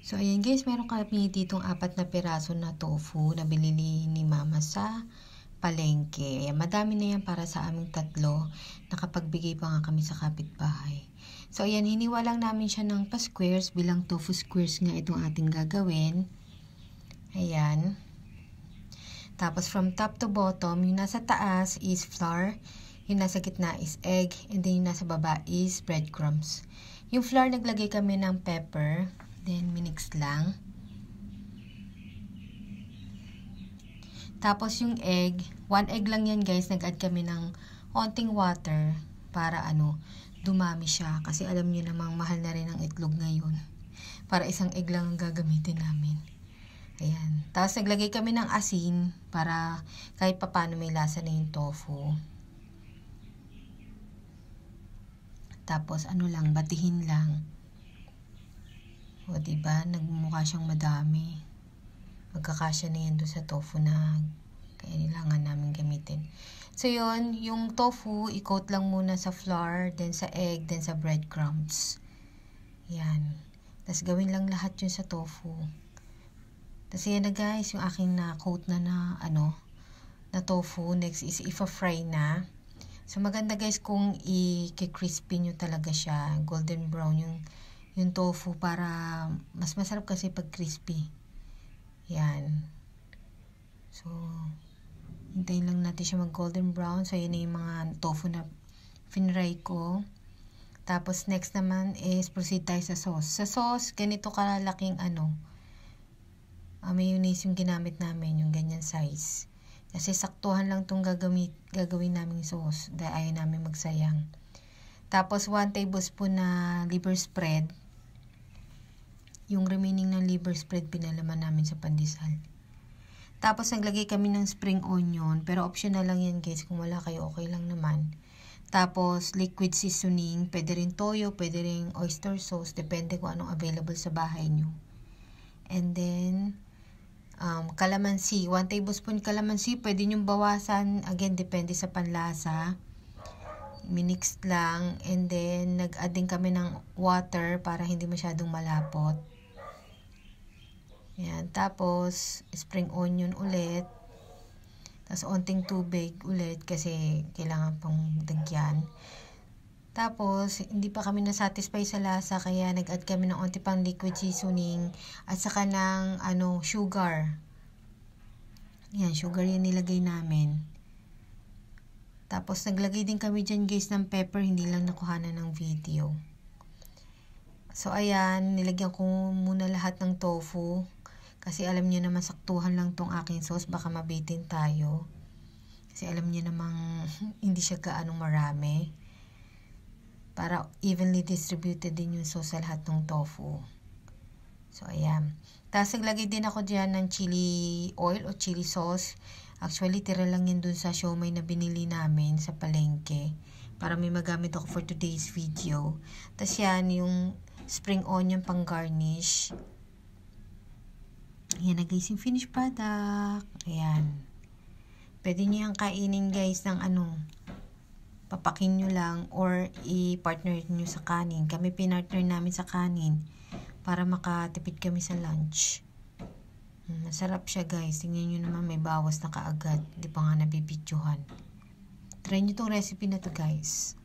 So, ayan guys, meron kami ditong 4 na piraso na tofu na binili ni Mama sa palengke. Ayan, madami na yan para sa aming 3. Nakapagbigay pa nga kami sa kapitbahay. So, ayan, hiniwa lang namin siya ng pa-squares. Bilang tofu squares nga itong ating gagawin. Ayan. Tapos, from top to bottom, yung nasa taas is flour. Yung nasa gitna is egg. And then, yung nasa baba is breadcrumbs. Yung flour, naglagay kami ng pepper. Then, minix lang. Tapos, yung egg. 1 egg lang yan, guys. Nag-add kami ng konting water para dumami siya. Kasi alam niyo namang mahal na rin ang itlog ngayon. Para isang egg lang ang gagamitin namin. Ayan. Tapos, naglagay kami ng asin para kahit papano may lasa na yung tofu. Tapos, batihin lang. O, diba? Nagmumukha siyang madami. Magkakasya na yan doon sa tofu na kailangan namin gamitin. So, yun. Yung tofu, i-coat lang muna sa flour, then sa egg, then sa breadcrumbs. Yan. Tapos, gawin lang lahat yun sa tofu. Tapos, yan na guys, yung aking na-coat na tofu. Next is ifa-fry na. So, maganda guys kung i-crispy nyo talaga siya. Golden brown yung tofu para mas masarap kasi pag crispy. Yan. So, hintayin lang natin siya mag golden brown. So, yun na yung mga tofu na finry ko. Tapos, next naman is proceed tayo sa sauce. Sa sauce, ganito kalalaking mayonnaise yung ginamit namin, yung ganyan size. Kasi saktuhan lang itong gagawin namin sauce. Dahil ayaw namin magsayang. Tapos, 1 tablespoon na liver spread. Yung remaining ng liver spread, pinalaman namin sa pandesal. Tapos, naglagay kami ng spring onion. Pero, optional lang yan, guys. Kung wala kayo, okay lang naman. Tapos, liquid seasoning. Pwede rin toyo, pwede rin oyster sauce. Depende kung anong available sa bahay nyo. And then, calamansi. 1 tablespoon calamansi. Pwede nyo bawasan. Again, depende sa panlasa. Minix lang. And then, nag-add din kami ng water para hindi masyadong malapot. Yan. Tapos, spring onion ulit. Tapos, onting tubig ulit kasi kailangan pang dagyan. Tapos, hindi pa kami nasatisfy sa lasa kaya nag-add kami ng onti pang liquid seasoning at saka ng sugar. Yan, sugar yan nilagay namin. Tapos, naglagay din kami dyan guys ng pepper, hindi lang nakuhanan ng video. So, ayan, nilagyan ko muna lahat ng tofu. Kasi alam niyo naman, saktuhan lang tong aking sauce, baka mabitin tayo. Kasi alam niyo namang hindi siya gaano marami. Para evenly distributed din yung sauce sa lahat ng tofu. So, ayan. Tapos, naglagay din ako dyan ng chili oil o chili sauce. Actually, tira lang yun dun sa siomai na binili namin sa palengke. Para may magamit ako for today's video. Tapos, yan, yung spring onion pang garnish. Ayan na guys, yung finished product. Ayan. Pwede nyo yung kainin guys ng papakin nyo lang or i-partner nyo sa kanin. Kami pinartner namin sa kanin para makatipid kami sa lunch. Masarap siya guys. Tingnan nyo naman may bawas na kaagad. Di pa nga nabibidyohan. Try nyo tong recipe na to guys.